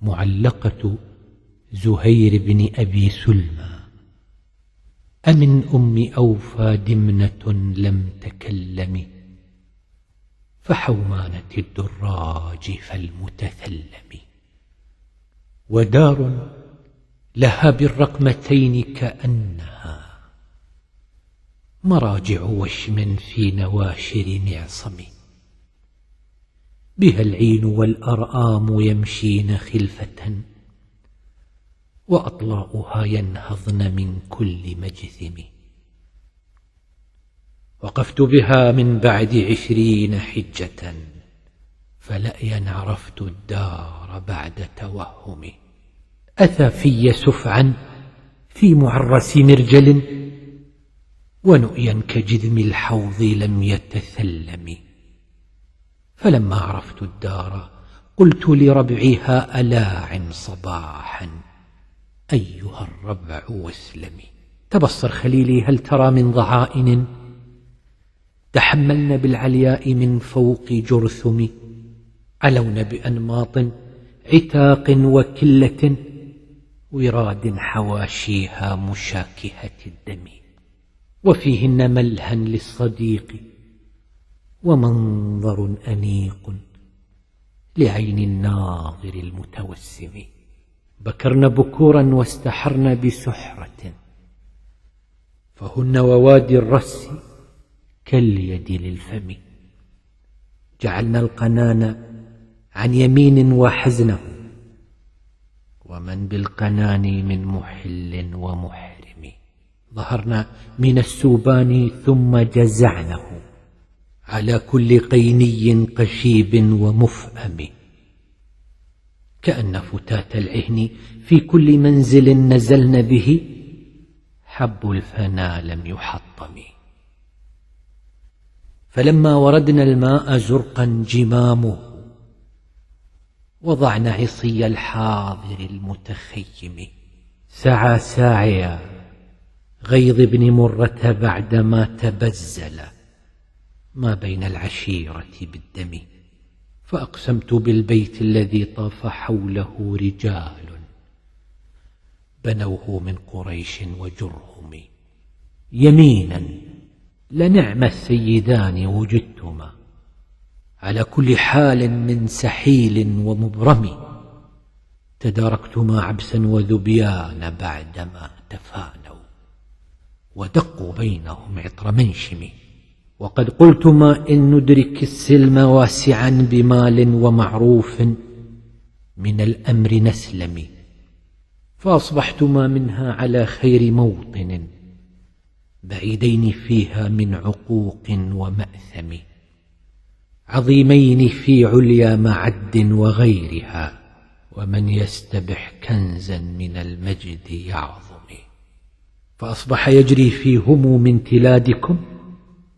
معلقة زهير بن أبي سلمى. أمن أم أوفى دمنة لم تكلم، فحومانة الدراج فالمتثلم. ودار لها بالرقمتين كأنها مراجع وشم في نواشر معصم، بها العين والأرآم يمشين خلفة، وأطلاؤها ينهضن من كل مجثم. وقفت بها من بعد 20 حجة، فلأيا عرفت الدار بعد توهم. أتى في سفعا في معرس مرجل، ونؤيا كجذم الحوض لم يتثلم. فلما عرفت الدار قلت لربعها ألاع صباحا أيها الربع واسلمي. تبصر خليلي هل ترى من ضعائن تحملن بالعلياء من فوق جرثم، علون بأنماط عتاق وكلة، وراد حواشيها مشاكهة الدم. وفيهن ملها للصديق ومنظر أنيق لعين الناظر المتوسم. بكرن بكورا واستحرن بسحرة، فهن ووادي الرس كاليد للفم. جعلنا القنان عن يمين وحزنه، ومن بالقنان من محل ومحرم. ظهرنا من السوبان ثم جزعنه على كل قيني قشيب ومفأم. كأن فتات العهن في كل منزل نزلن به، حب الفنا لم يحطم. فلما وردنا الماء زرقا جمامه، وضعن عصي الحاضر المتخيم. سعى ساعيا غيظ بن مرة بعدما تبزل ما بين العشيرة بالدم. فأقسمت بالبيت الذي طاف حوله رجال بنوه من قريش وجرهم، يمينا لنعم السيدان وجدتما، على كل حال من سحيل ومبرم. تداركتما عبسا وذبيان بعدما تفانوا، ودقوا بينهم عطر منشم. وقد قلتما إن ندرك السلم واسعا بمال ومعروف من الأمر نسلم. فأصبحتما منها على خير موطن، بعيدين فيها من عقوق ومأثم، عظيمين في عليا معد وغيرها. ومن يستبح كنزا من المجد يعظم. فأصبح يجري فيهم من تلادكم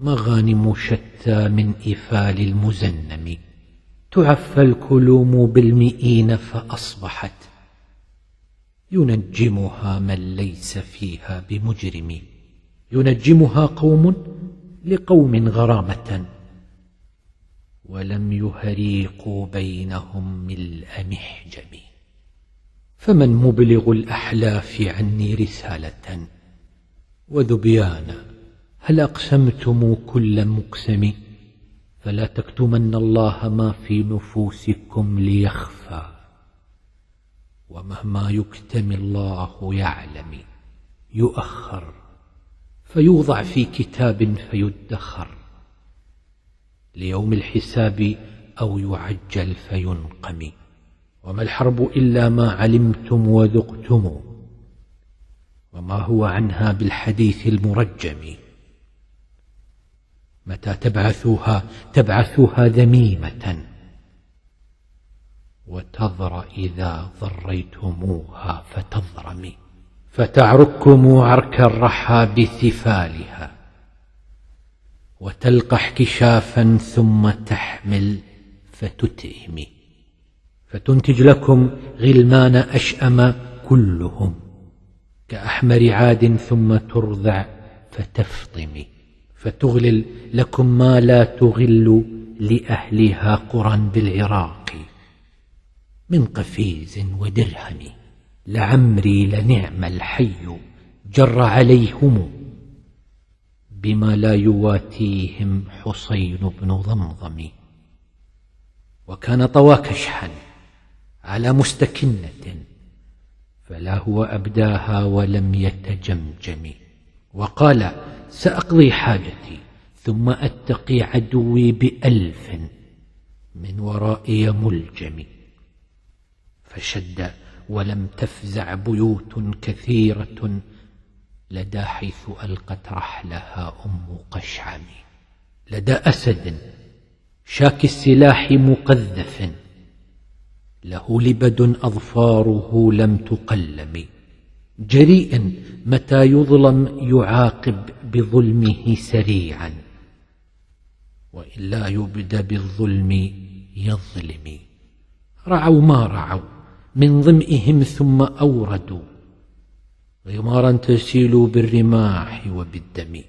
مغانم شتى من إفال المزنم. تعفى الكلوم بالمئين، فأصبحت ينجمها من ليس فيها بمجرم. ينجمها قوم لقوم غرامة، ولم يهريقوا بينهم ملء محجم. فمن مبلغ الأحلاف عني رسالة وذبيانا، هل أقسمتم كل مقسم؟ فلا تكتمن الله ما في نفوسكم ليخفى، ومهما يكتم الله يعلم. يؤخر فيوضع في كتاب فيدخر ليوم الحساب، أو يعجل فينقم. وما الحرب إلا ما علمتم وذقتم، وما هو عنها بالحديث المرجم. متى تبعثوها ذميمة، وتضر إذا ضريتموها فتضرم. فتعركم عرك الرحى بثفالها، وتلقح كشافا ثم تحمل فتتئم. فتنتج لكم غلمان أشأم كلهم كأحمر عاد، ثم ترضع فتفطم. فتغلل لكم ما لا تغل لأهلها قرى بالعراق، من قفيز ودرهم، لعمري لنعم الحي جر عليهم، بما لا يواتيهم حسين بن ضمضم. وكان طوى كشحا على مستكنة، فلا هو أبداها ولم يتجمجم. وقال سأقضي حاجتي ثم أتقي عدوي ب1000 من ورائي ملجم. فشد ولم تفزع بيوت كثيرة لدى حيث ألقت رحلها أم قشعم. لدى أسد شاك السلاح مقذف، له لبد أظفاره لم تقلم. جريء متى يظلم يعاقب بظلمه سريعا، وإلا يبدى بالظلم يظلم. رعوا ما رعوا من ظمئهم ثم أوردوا غمارا تسيل بالرماح وبالدم.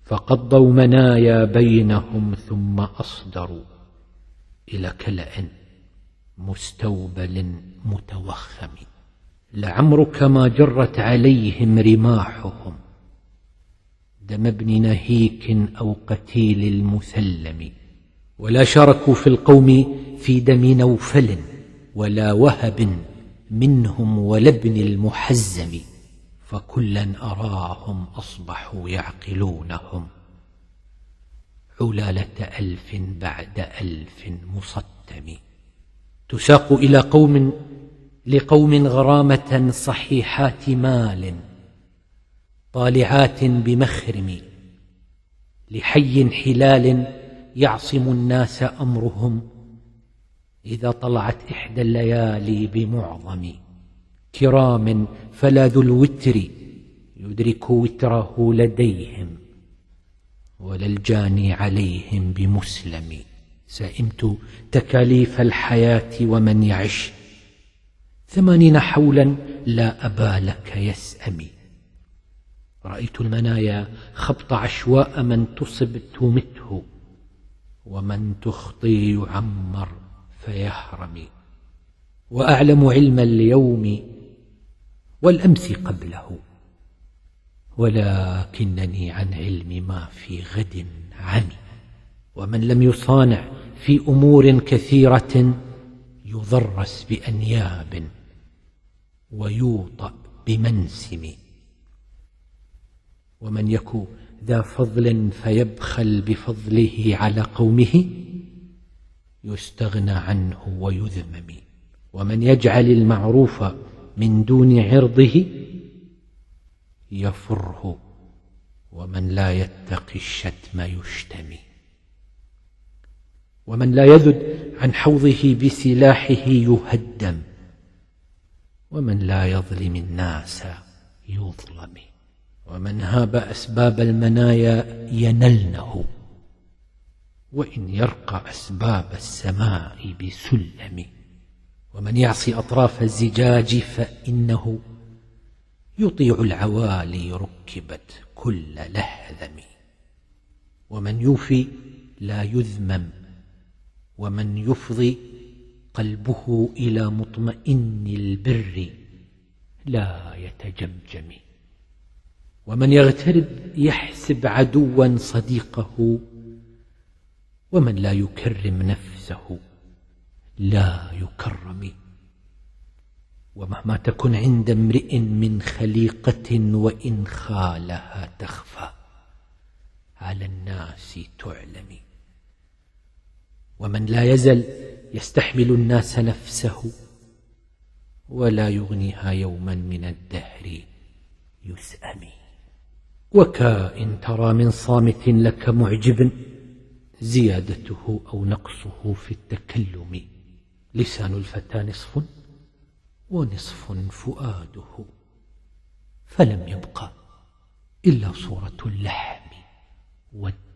فقضوا منايا بينهم ثم أصدروا إلى كلأ مستوبل متوخم. لعمرك ما جرت عليهم رماحهم دم ابن نهيك أو قتيل المثلم. ولا شاركوا في القوم في دم نوفل ولا وهب منهم ولا ابن المحزم. فكلا أراهم أصبحوا يعقلونهم علالة 1000 بعد 1000 مصتم. تساق إلى لقوم غرامة صحيحات مال طالعات بمخرم، لحي حلال يعصم الناس أمرهم إذا طلعت إحدى الليالي بمعظم. كرام فلا ذو الوتر يدرك وتره لديهم ولا الجاني عليهم بمسلم. سئمت تكاليف الحياة ومن يعش 80 حولا لا أبا لك يسأم. رأيت المنايا خبط عشواء من تصب تمته ومن تخطي يعمر فيهرم. وأعلم علم اليوم والأمس قبله، ولكنني عن علم ما في غد عمي. ومن لم يصانع في أمور كثيرة يضرس بأنياب ويوطأ بمنسم. ومن يكو ذا فضل فيبخل بفضله على قومه يستغنى عنه ويذمم. ومن يجعل المعروف من دون عرضه يفره، ومن لا يتقي الشتم يشتم. ومن لا يذد عن حوضه بسلاحه يهدم، ومن لا يظلم الناس يظلم. ومن هاب أسباب المنايا ينلنه، وإن يرقى أسباب السماء بسلم. ومن يعصي أطراف الزجاج فإنه يطيع العوالي ركبت كل لهذم. ومن يوفي لا يذمم، ومن يفضي قلبه إلى مطمئن البر لا يتجمجم. ومن يغترب يحسب عدوا صديقه، ومن لا يكرم نفسه لا يكرم. ومهما تكن عند امرئ من خليقة وإن خالها تخفى على الناس تعلم. ومن لا يزل يستحمل الناس نفسه ولا يغنيها يوما من الدهر يسأم. وكائن ترى من صامت لك معجب زيادته أو نقصه في التكلم. لسان الفتى نصف ونصف فؤاده، فلم يبق إلا صورة اللحم والدم.